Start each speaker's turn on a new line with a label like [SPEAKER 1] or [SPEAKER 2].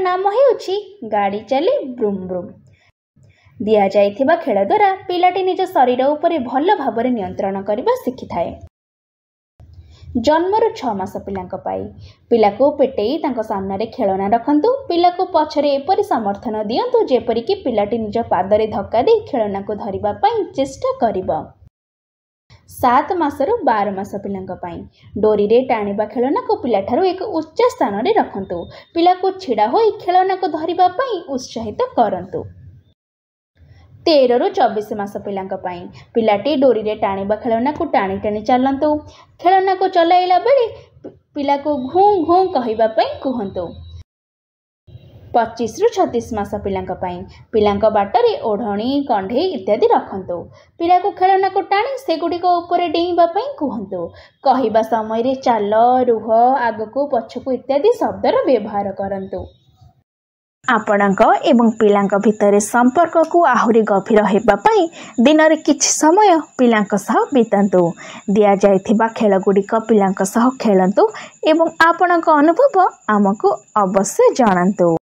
[SPEAKER 1] नाम हेउछि गाड़ी चली ब्रूम ब्रूम। दिया जाइथिबा खेल द्वारा पिलाटी निज शरीर उपरे भल भाବରେ नियंत्रण करबा शिखिथाए। जन्मरू 6 मास पिलांक पाई पिला को पेटेई तांको सामने रे खेलना रखंतु। पिला को पछरे एपरि समर्थन दियंतु जेपरि कि पिलाटी निज पादरे धक्का दे खेलना को धरिबा पई चेष्टा करिबो। 7 मासरू 12 मास पिलांक पाई डोरी रे टाणिबा खेलना को पिला ठारू एक उच्च स्थान रे रखंतु। पिला को छिड़ा होई खेलना को धरिबा पई उत्साहित करंतु। 13 ରୁ 24 मास पिलांक पाई पिलाटी डोरी रे टाणिबा खेलना को टाणी टाणी चलंतु। खेलना को चलाइला बेले पिला को घूं घूं कहिबा पई कहंतु। 25 ରୁ 36 मास पिलांक पाई पिलांक बाटरे ओढ़णी कंढे इत्यादि रखंतु। पिला को खेलना को टाणी सेगुडी को ऊपर डेइबा पई कहंतु। कहिबा समय रे चाल रुह आगको पछको इत्यादि शब्दर व्यवहार करंतु। आपणक एवं पिलांक भितर संपर्क को आहुरी गभीर हेबा पई दिन रे किछि समय पिलांक सह बितांतु। दिया जाइथिबा खेल गुडिक पिलांक सह खेलंतु एवं आपणक अनुभव आमको अवश्य जणांतु।